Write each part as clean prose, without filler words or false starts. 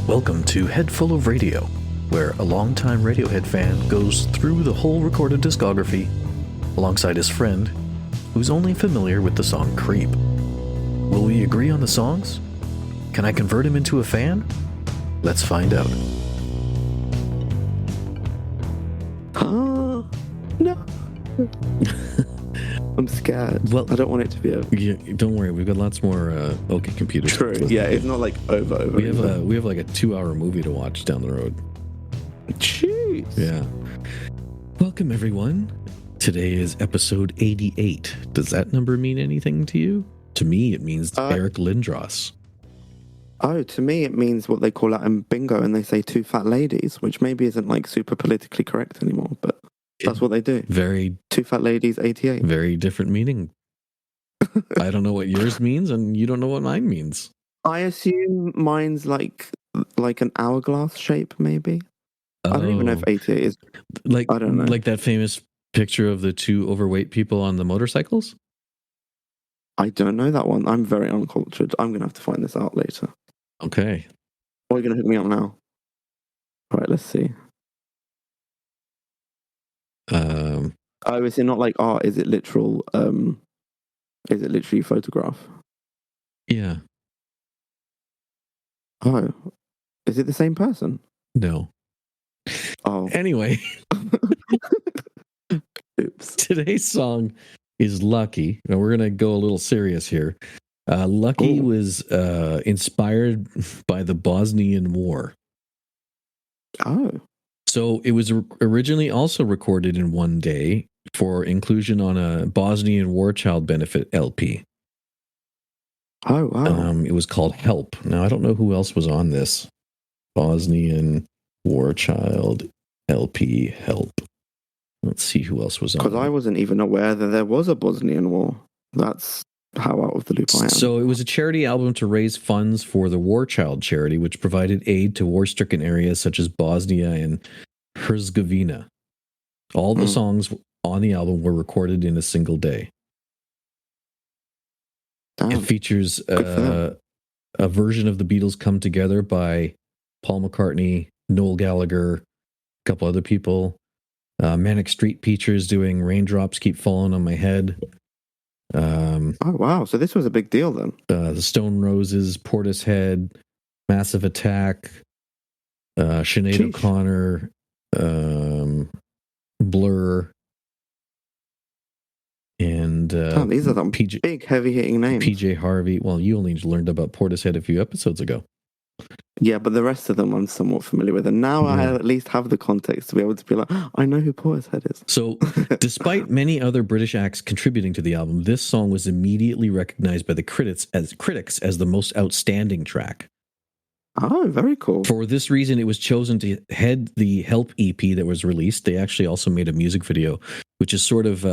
Welcome to Head Full of Radio, where a longtime Radiohead fan goes through the whole recorded discography alongside his friend, who's only familiar with the song Creep. Will we agree on the songs? Can I convert him into a fan? Let's find out. No. I'm scared. Well, I don't want it to be over. Yeah, don't worry, we've got lots more OK Computer True. stuff. Yeah, it's not like over. We have like a 2-hour movie to watch down the road. Jeez. Yeah. Welcome, everyone. Today is episode 88. Does that number mean anything to you? To me, it means Eric Lindros. Oh, to me, it means what they call out in bingo, and they say two fat ladies, which maybe isn't like super politically correct anymore, but that's what they do. Two fat ladies, 88. Very different meaning. I don't know what yours means, and you don't know what mine means. I assume mine's like an hourglass shape, maybe. I don't even know if 88 is. Like, I don't know. Like that famous picture of the two overweight people on the motorcycles? I don't know that one. I'm very uncultured. I'm going to have to find this out later. Okay. Or are you going to hook me up now? All right, let's see. Oh, is it not like art? Is it literal? Is it literally photograph? Yeah. Oh, is it the same person? No. Oh. Anyway. Oops. Today's song is Lucky. Now we're going to go a little serious here. Lucky was inspired by the Bosnian War. Oh. So it was originally also recorded in one day for inclusion on a Bosnian War Child benefit LP. Oh, wow. It was called Help. Now, I don't know who else was on this. Bosnian War Child LP Help. Let's see who else was on. Because I wasn't even aware that there was a Bosnian War. That's how out of the loop I am. So it was a charity album to raise funds for the War Child charity, which provided aid to war-stricken areas such as Bosnia and Herzegovina. All the songs on the album were recorded in a single day. Damn. It features a version of the Beatles Come Together by Paul McCartney, Noel Gallagher, a couple other people. Manic Street Preachers doing Raindrops Keep Falling on My Head. Oh, wow. So this was a big deal then. The Stone Roses, Portishead, Massive Attack, Sinead O'Connor, Blur, and these are some big, heavy-hitting names. PJ Harvey. Well, you only learned about Portishead a few episodes ago. Yeah, but the rest of them I'm somewhat familiar with. And now I at least have the context to be able to be like, I know who Portishead is. So, despite many other British acts contributing to the album, this song was immediately recognized by the critics as the most outstanding track. Oh, very cool. For this reason, it was chosen to head the Help EP that was released. They actually also made a music video, which is sort of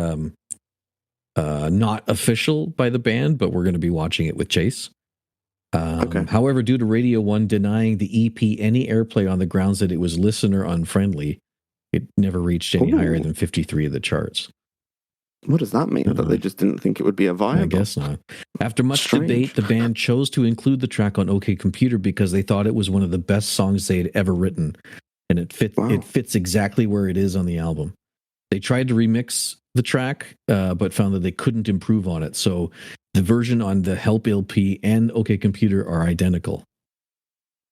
not official by the band, but we're going to be watching it with Chase. Okay. However, due to Radio 1 denying the EP any airplay on the grounds that it was listener unfriendly, it never reached any higher than 53 of the charts. What does that mean? That they just didn't think it would be a viable? I guess not. After much debate, the band chose to include the track on OK Computer because they thought it was one of the best songs they had ever written, and it fits exactly where it is on the album. They tried to remix the track, but found that they couldn't improve on it. So the version on the Help LP and OK Computer are identical.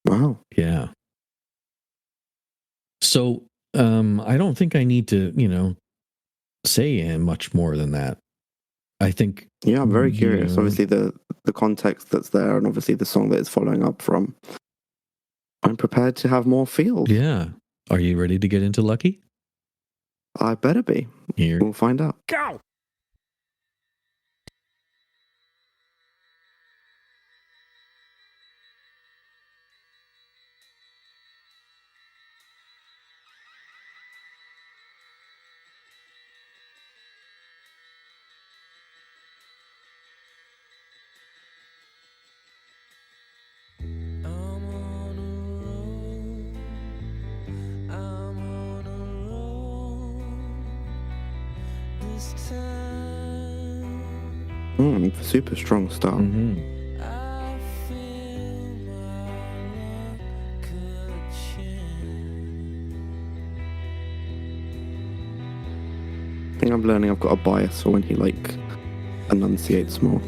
Wow. Yeah. So I don't think I need to, say much more than that. I think. Yeah, I'm very curious. Obviously, the context that's there, and obviously the song that it's following up from. I'm prepared to have more feels. Yeah. Are you ready to get into Lucky? I better be. Here. We'll find out. Go! Super strong start. Mm-hmm. think I'm learning I've got a bias for when he like enunciates more.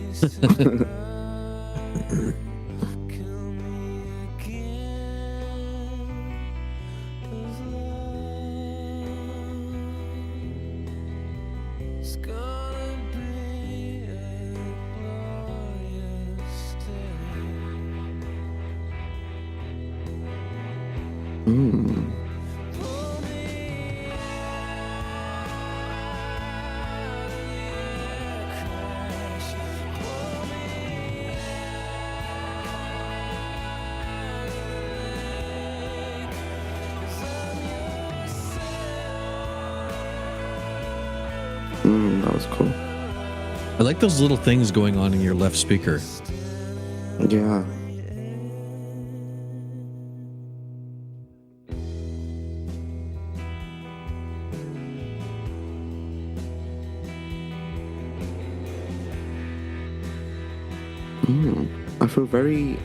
That was cool. I like those little things going on in your left speaker. Yeah. I feel very,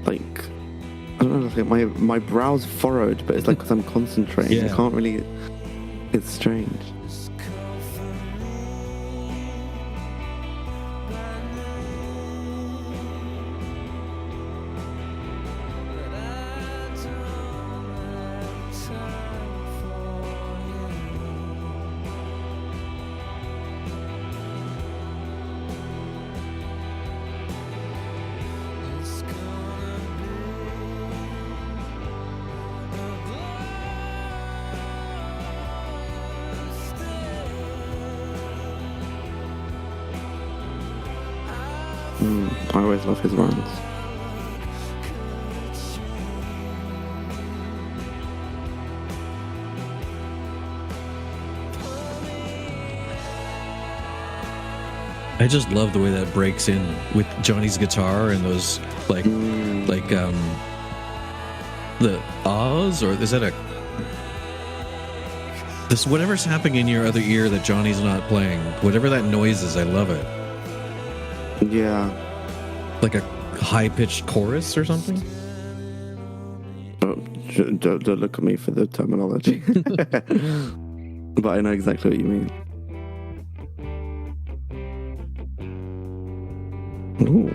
like, I don't know, like my brow's furrowed, but it's like because I'm concentrating. Yeah. I can't really, it's strange. I always love his runs. I just love the way that breaks in with Johnny's guitar and those the ahs, or is that this whatever's happening in your other ear that Johnny's not playing, whatever that noise is, I love it. Yeah. Like a high-pitched chorus or something? Oh, don't look at me for the terminology. But I know exactly what you mean. Ooh.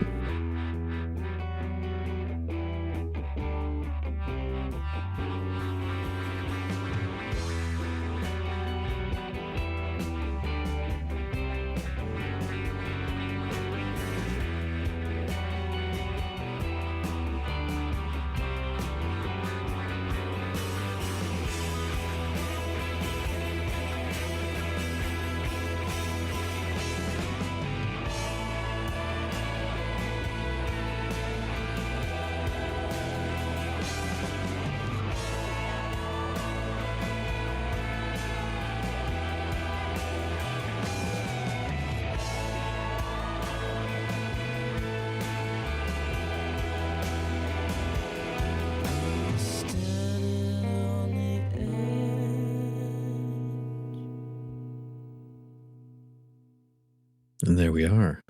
And there we are.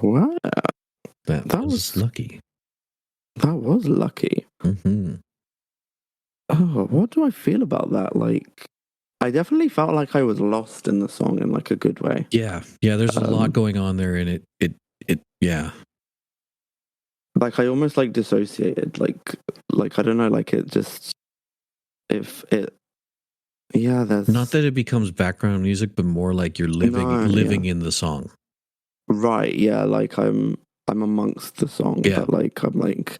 Wow. That was lucky. That was lucky. Mm-hmm. Oh, what do I feel about that? Like, I definitely felt like I was lost in the song in like a good way. Yeah. There's a lot going on there, and it yeah. Like I almost like dissociated. Like I don't know. Like it just yeah. There's not that it becomes background music, but more like you're living in the song. Right. Yeah. Like I'm amongst the song, but like I'm like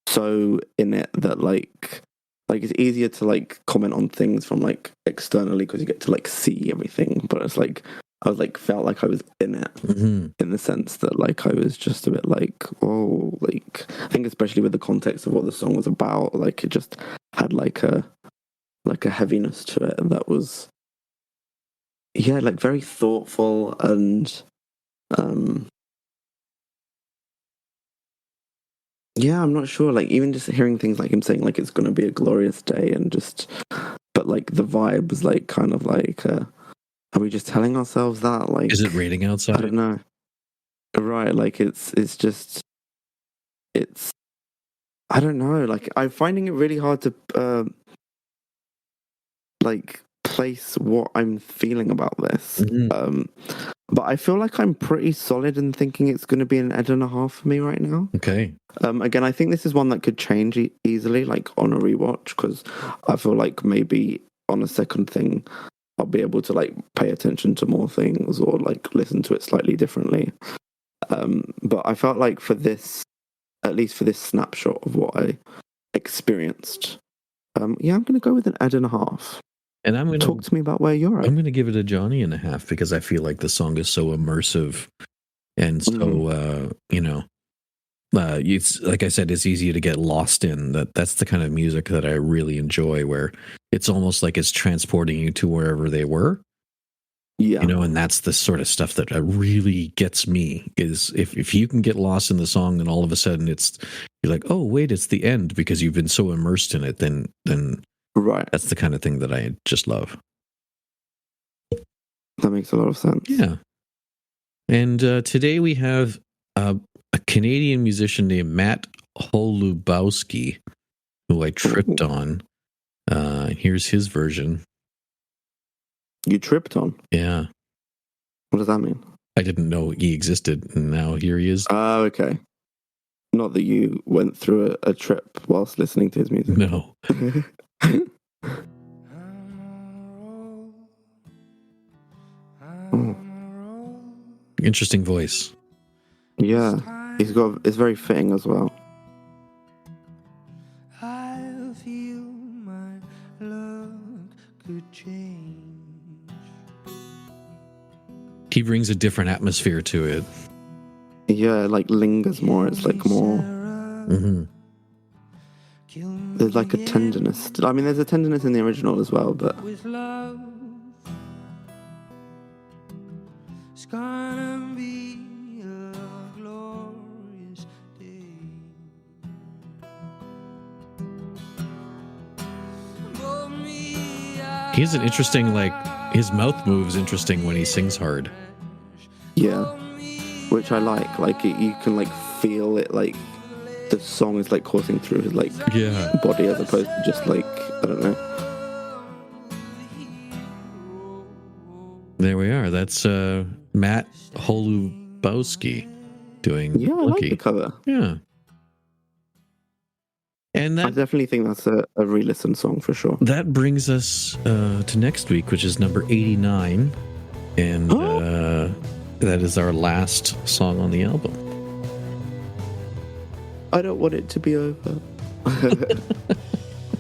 so in it that like it's easier to like comment on things from like externally because you get to like see everything. But it's like I was like felt like I was in it in the sense that like I was just a bit like, oh, like I think especially with the context of what the song was about, like it just had like a heaviness to it that was like very thoughtful and yeah, I'm not sure. Like even just hearing things like him saying like it's gonna be a glorious day and just but like the vibe was like kind of like are we just telling ourselves that? Like is it raining outside? I don't know. Right, like it's I don't know, like I'm finding it really hard to like place what I'm feeling about this. But I feel like I'm pretty solid in thinking it's going to be an Ed and a half for me right now. Okay. Again, I think this is one that could change easily, like on a rewatch, because I feel like maybe on a second thing, I'll be able to like pay attention to more things or like listen to it slightly differently. But I felt like for this, at least for this snapshot of what I experienced, I'm going to go with an Ed and a half. And I'm going to talk to me about where you're at. I'm going to give it a Johnny and a half because I feel like the song is so immersive and so it's like I said, it's easy to get lost in. That's the kind of music that I really enjoy, where it's almost like it's transporting you to wherever they were. Yeah, and that's the sort of stuff that really gets me. Is if you can get lost in the song, then all of a sudden you're like, oh wait, it's the end because you've been so immersed in it. Then right, that's the kind of thing that I just love. That makes a lot of sense. Yeah. And today we have a Canadian musician named Matt Holubowski, who I tripped on. Here's his version. You tripped on? Yeah. What does that mean? I didn't know he existed, and now here he is. Oh, okay. Not that you went through a trip whilst listening to his music. No. Interesting voice. Yeah, it's very fitting as well. I feel my luck could change. He brings a different atmosphere to it. Yeah, like lingers more. It's like more. There's like a tenderness. I mean, there's a tenderness in the original as well, but. With love, it's gonna be a glorious day. He's an interesting, like, his mouth moves interesting when he sings hard. Yeah, which I like. Like, you can, like, feel it, like, the song is, like, coursing through his, like, body as opposed to just, like, I don't know. There we are. That's Matt Holubowski doing Yeah, I like the cover. Yeah. And I definitely think that's a re-listen song for sure. That brings us to next week, which is number 89. And that is our last song on the album. I don't want it to be over.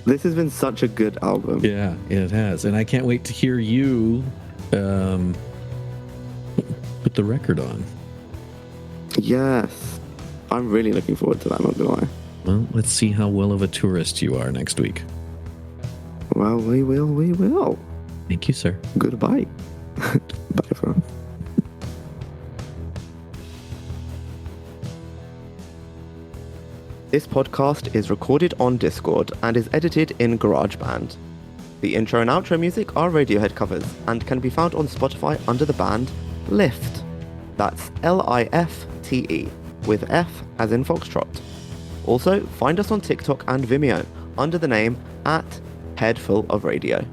This has been such a good album. Yeah, it has. And I can't wait to hear you put the record on. Yes. I'm really looking forward to that, not gonna lie. Well, let's see how well of a tourist you are next week. Well, we will. Thank you, sir. Goodbye. Bye, everyone. This podcast is recorded on Discord and is edited in GarageBand. The intro and outro music are Radiohead covers and can be found on Spotify under the band Lift. That's Lifte, with F as in Foxtrot. Also, find us on TikTok and Vimeo under the name @HeadFullOfRadio.